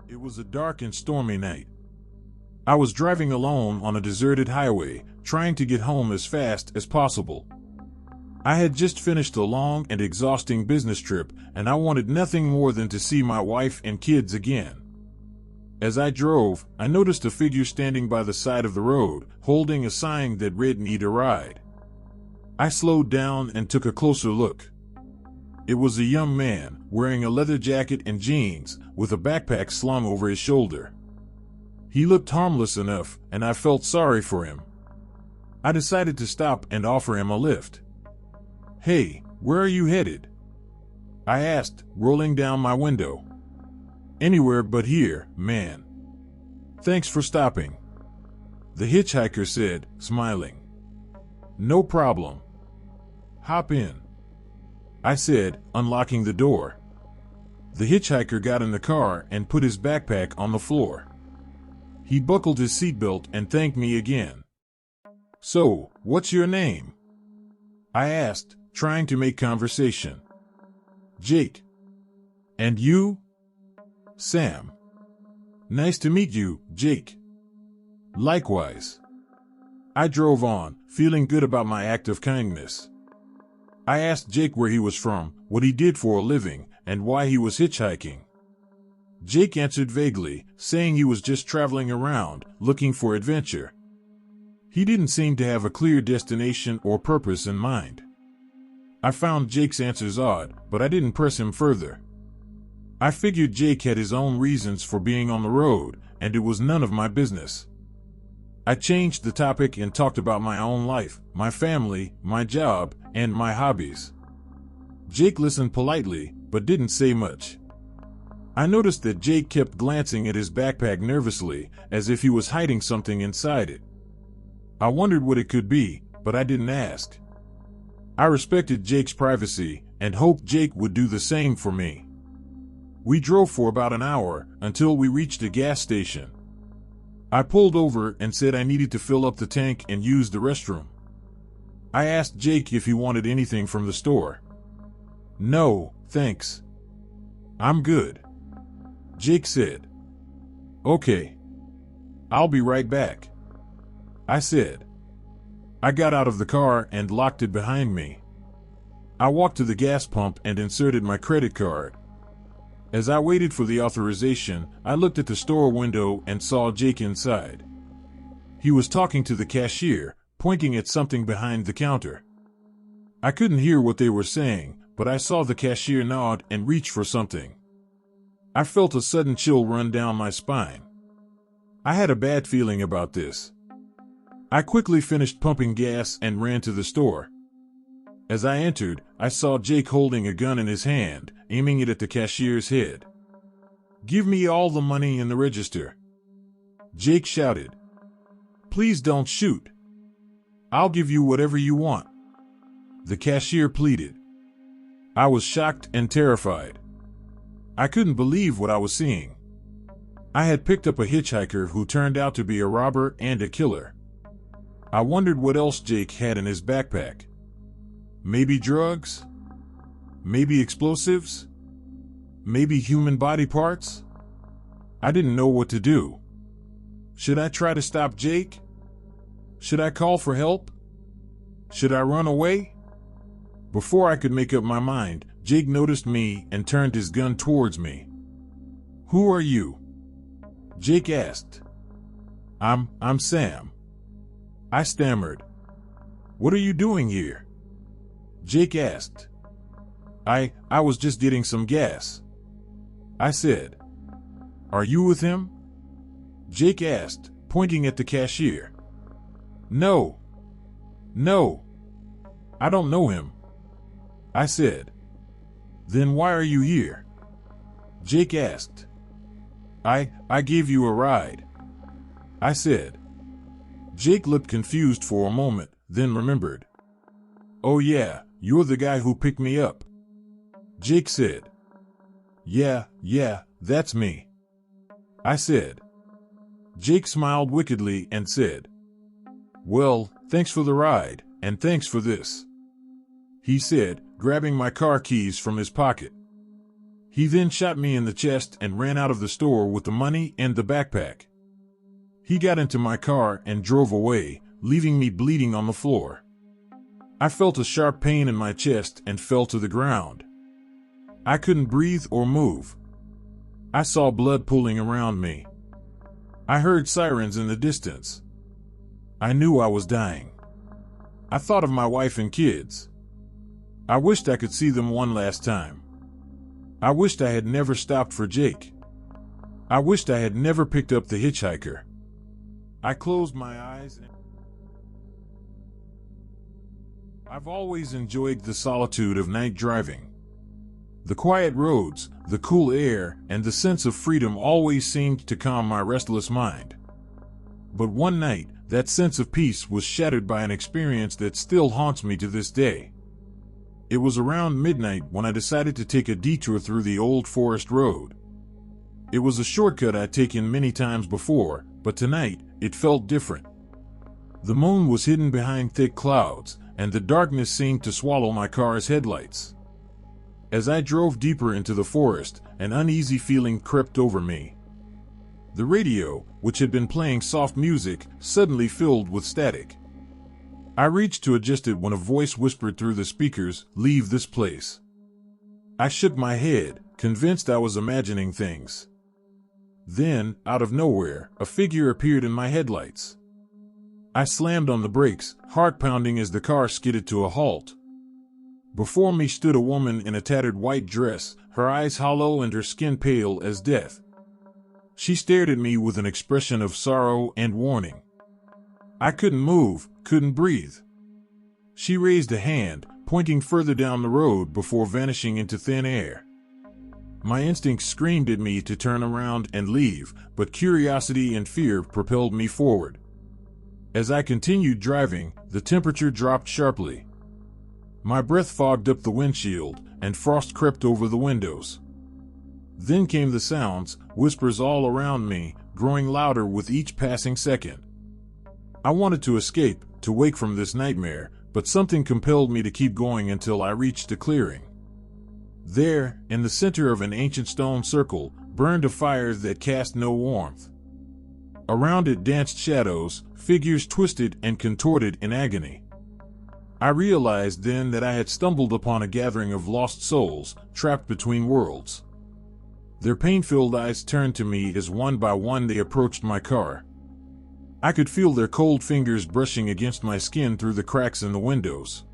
It was a dark and stormy night. I was driving alone on a deserted highway, trying to get home as fast as possible. I had just finished a long and exhausting business trip, and I wanted nothing more than to see my wife and kids again. As I drove, I noticed a figure standing by the side of the road, holding a sign that read "Need a Ride." I slowed down and took a closer look. It was a young man, wearing a leather jacket and jeans, with a backpack slung over his shoulder. He looked harmless enough, and I felt sorry for him. I decided to stop and offer him a lift. "Hey, where are you headed?" I asked, rolling down my window. "Anywhere but here, man." "Thanks for stopping," the hitchhiker said, smiling. "No problem. Hop in," I said, unlocking the door. The hitchhiker got in the car and put his backpack on the floor. He buckled his seatbelt and thanked me again. "So, what's your name?" I asked, trying to make conversation. "Jake." "And you?" "Sam." "Nice to meet you, Jake." "Likewise." I drove on, feeling good about my act of kindness. I asked Jake where he was from, what he did for a living, and why he was hitchhiking. Jake answered vaguely, saying he was just traveling around, looking for adventure. He didn't seem to have a clear destination or purpose in mind. I found Jake's answers odd, but I didn't press him further. I figured Jake had his own reasons for being on the road, and it was none of my business. I changed the topic and talked about my own life, my family, my job, and my hobbies. Jake listened politely, but didn't say much. I noticed that Jake kept glancing at his backpack nervously, as if he was hiding something inside it. I wondered what it could be, but I didn't ask. I respected Jake's privacy, and hoped Jake would do the same for me. We drove for about an hour, until we reached a gas station. I pulled over and said I needed to fill up the tank and use the restroom. I asked Jake if he wanted anything from the store. "No, thanks. I'm good," Jake said. "Okay. I'll be right back," I said. I got out of the car and locked it behind me. I walked to the gas pump and inserted my credit card. As I waited for the authorization, I looked at the store window and saw Jake inside. He was talking to the cashier, pointing at something behind the counter. I couldn't hear what they were saying, but I saw the cashier nod and reach for something. I felt a sudden chill run down my spine. I had a bad feeling about this. I quickly finished pumping gas and ran to the store. As I entered, I saw Jake holding a gun in his hand, aiming it at the cashier's head. "Give me all the money in the register," Jake shouted. "Please don't shoot. I'll give you whatever you want," the cashier pleaded. I was shocked and terrified. I couldn't believe what I was seeing. I had picked up a hitchhiker who turned out to be a robber and a killer. I wondered what else Jake had in his backpack. Maybe drugs? Maybe explosives? Maybe human body parts? I didn't know what to do. Should I try to stop Jake? Should I call for help? Should I run away? Before I could make up my mind, Jake noticed me and turned his gun towards me. "Who are you?" Jake asked. I'm Sam," I stammered. "What are you doing here?" Jake asked. I was just getting some gas," I said. "Are you with him?" Jake asked, pointing at the cashier. No, I don't know him," I said. "Then why are you here?" Jake asked. I gave you a ride," I said. Jake looked confused for a moment, then remembered. "Oh yeah, you're the guy who picked me up," Jake said. Yeah, that's me," I said. Jake smiled wickedly and said, "Well, thanks for the ride, and thanks for this," he said, grabbing my car keys from his pocket. He then shot me in the chest and ran out of the store with the money and the backpack. He got into my car and drove away, leaving me bleeding on the floor. I felt a sharp pain in my chest and fell to the ground. I couldn't breathe or move. I saw blood pooling around me. I heard sirens in the distance. I knew I was dying. I thought of my wife and kids. I wished I could see them one last time. I wished I had never stopped for Jake. I wished I had never picked up the hitchhiker. I closed my eyes and I've always enjoyed the solitude of night driving. The quiet roads, the cool air, and the sense of freedom always seemed to calm my restless mind. But one night, that sense of peace was shattered by an experience that still haunts me to this day. It was around midnight when I decided to take a detour through the old forest road. It was a shortcut I'd taken many times before, but tonight, it felt different. The moon was hidden behind thick clouds, and the darkness seemed to swallow my car's headlights. As I drove deeper into the forest, an uneasy feeling crept over me. The radio, which had been playing soft music, suddenly filled with static. I reached to adjust it when a voice whispered through the speakers, "Leave this place." I shook my head, convinced I was imagining things. Then, out of nowhere, a figure appeared in my headlights. I slammed on the brakes, heart pounding as the car skidded to a halt. Before me stood a woman in a tattered white dress, her eyes hollow and her skin pale as death. She stared at me with an expression of sorrow and warning. I couldn't move, couldn't breathe. She raised a hand, pointing further down the road before vanishing into thin air. My instincts screamed at me to turn around and leave, but curiosity and fear propelled me forward. As I continued driving, the temperature dropped sharply. My breath fogged up the windshield, and frost crept over the windows. Then came the sounds, whispers all around me, growing louder with each passing second. I wanted to escape, to wake from this nightmare, but something compelled me to keep going until I reached a clearing. There, in the center of an ancient stone circle, burned a fire that cast no warmth. Around it danced shadows, figures twisted and contorted in agony. I realized then that I had stumbled upon a gathering of lost souls, trapped between worlds. Their pain-filled eyes turned to me as one by one they approached my car. I could feel their cold fingers brushing against my skin through the cracks in the windows.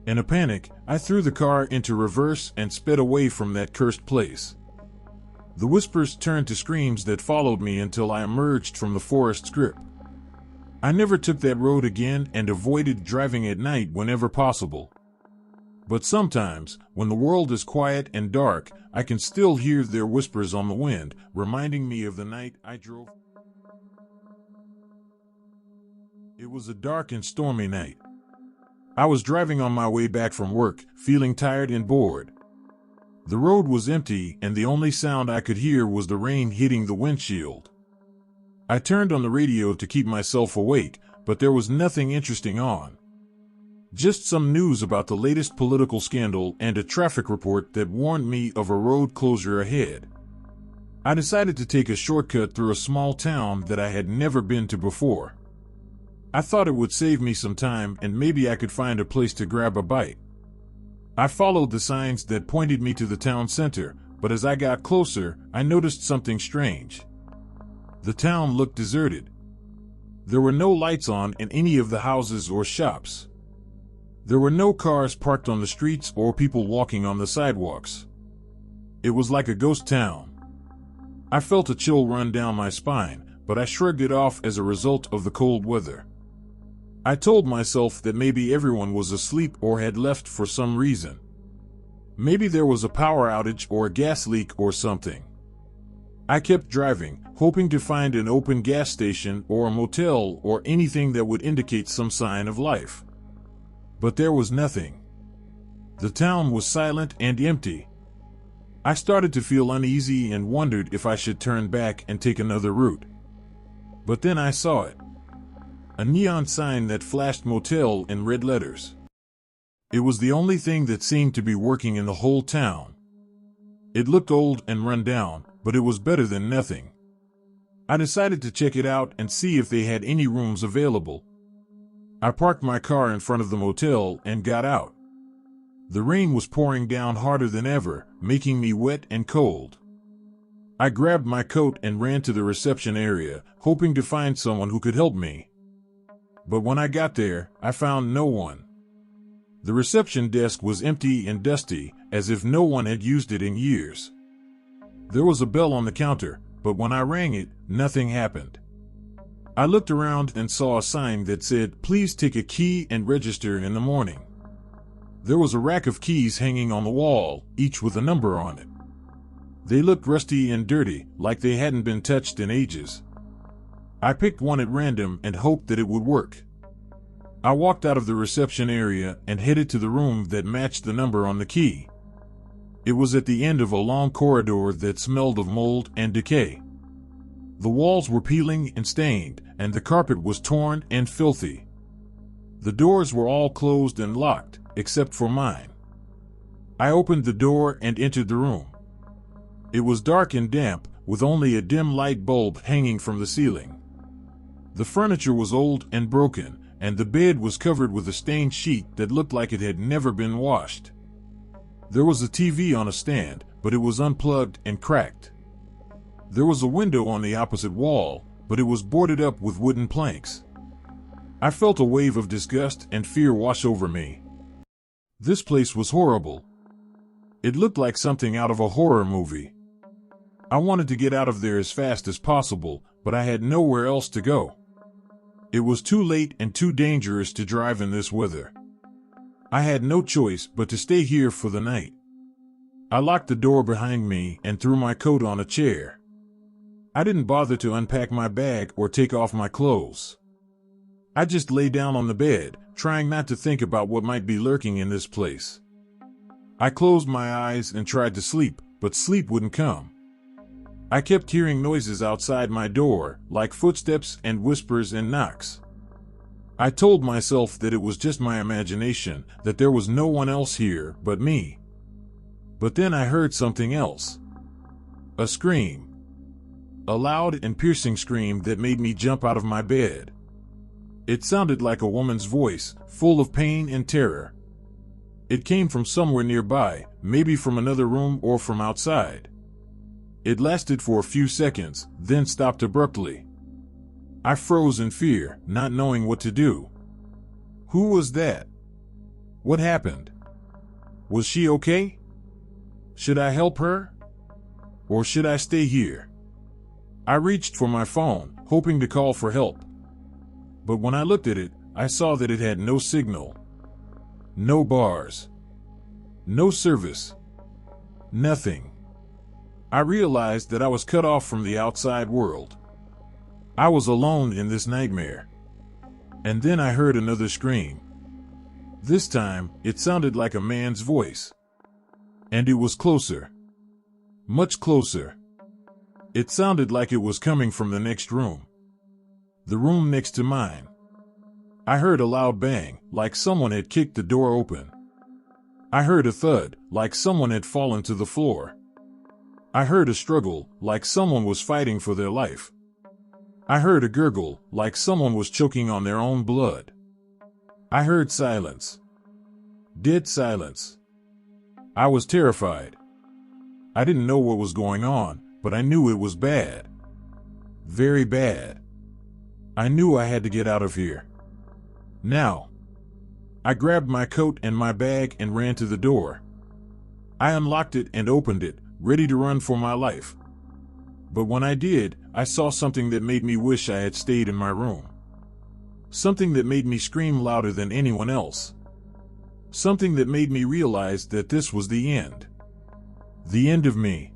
In a panic, I threw the car into reverse and sped away from that cursed place. The whispers turned to screams that followed me until I emerged from the forest's grip. I never took that road again and avoided driving at night whenever possible. But sometimes, when the world is quiet and dark, I can still hear their whispers on the wind, reminding me of the night I drove. It was a dark and stormy night. I was driving on my way back from work, feeling tired and bored. The road was empty, and the only sound I could hear was the rain hitting the windshield. I turned on the radio to keep myself awake, but there was nothing interesting on. Just some news about the latest political scandal and a traffic report that warned me of a road closure ahead. I decided to take a shortcut through a small town that I had never been to before. I thought it would save me some time and maybe I could find a place to grab a bite. I followed the signs that pointed me to the town center, but as I got closer, I noticed something strange. The town looked deserted. There were no lights on in any of the houses or shops. There were no cars parked on the streets or people walking on the sidewalks. It was like a ghost town. I felt a chill run down my spine, but I shrugged it off as a result of the cold weather. I told myself that maybe everyone was asleep or had left for some reason. Maybe there was a power outage or a gas leak or something. I kept driving, hoping to find an open gas station or a motel or anything that would indicate some sign of life. But there was nothing. The town was silent and empty. I started to feel uneasy and wondered if I should turn back and take another route. But then I saw it. A neon sign that flashed motel in red letters. It was the only thing that seemed to be working in the whole town. It looked old and run down, but it was better than nothing. I decided to check it out and see if they had any rooms available. I parked my car in front of the motel and got out. The rain was pouring down harder than ever, making me wet and cold. I grabbed my coat and ran to the reception area, hoping to find someone who could help me. But when I got there, I found no one. The reception desk was empty and dusty, as if no one had used it in years. There was a bell on the counter, but when I rang it, nothing happened. I looked around and saw a sign that said, "Please take a key and register in the morning." There was a rack of keys hanging on the wall, each with a number on it. They looked rusty and dirty, like they hadn't been touched in ages. I picked one at random and hoped that it would work. I walked out of the reception area and headed to the room that matched the number on the key. It was at the end of a long corridor that smelled of mold and decay. The walls were peeling and stained, and the carpet was torn and filthy. The doors were all closed and locked, except for mine. I opened the door and entered the room. It was dark and damp, with only a dim light bulb hanging from the ceiling. The furniture was old and broken, and the bed was covered with a stained sheet that looked like it had never been washed. There was a TV on a stand, but it was unplugged and cracked. There was a window on the opposite wall, but it was boarded up with wooden planks. I felt a wave of disgust and fear wash over me. This place was horrible. It looked like something out of a horror movie. I wanted to get out of there as fast as possible, but I had nowhere else to go. It was too late and too dangerous to drive in this weather. I had no choice but to stay here for the night. I locked the door behind me and threw my coat on a chair. I didn't bother to unpack my bag or take off my clothes. I just lay down on the bed, trying not to think about what might be lurking in this place. I closed my eyes and tried to sleep, but sleep wouldn't come. I kept hearing noises outside my door, like footsteps and whispers and knocks. I told myself that it was just my imagination, that there was no one else here but me. But then I heard something else. A scream. A loud and piercing scream that made me jump out of my bed. It sounded like a woman's voice, full of pain and terror. It came from somewhere nearby, maybe from another room or from outside. It lasted for a few seconds, then stopped abruptly. I froze in fear, not knowing what to do. Who was that? What happened? Was she okay? Should I help her? Or should I stay here? I reached for my phone, hoping to call for help. But when I looked at it, I saw that it had no signal. No bars. No service. Nothing. I realized that I was cut off from the outside world. I was alone in this nightmare. And then I heard another scream. This time, it sounded like a man's voice. And it was closer. Much closer. It sounded like it was coming from the next room. The room next to mine. I heard a loud bang, like someone had kicked the door open. I heard a thud, like someone had fallen to the floor. I heard a struggle, like someone was fighting for their life. I heard a gurgle, like someone was choking on their own blood. I heard silence. Dead silence. I was terrified. I didn't know what was going on, but I knew it was bad. Very bad. I knew I had to get out of here. Now. I grabbed my coat and my bag and ran to the door. I unlocked it and opened it, ready to run for my life. But when I did, I saw something that made me wish I had stayed in my room. Something that made me scream louder than anyone else. Something that made me realize that this was the end. The end of me.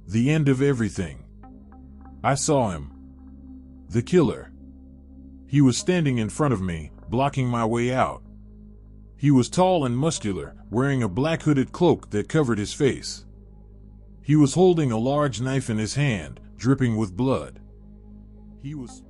The end of everything. I saw him. The killer. He was standing in front of me, blocking my way out. He was tall and muscular, wearing a black hooded cloak that covered his face. He was holding a large knife in his hand, dripping with blood. He was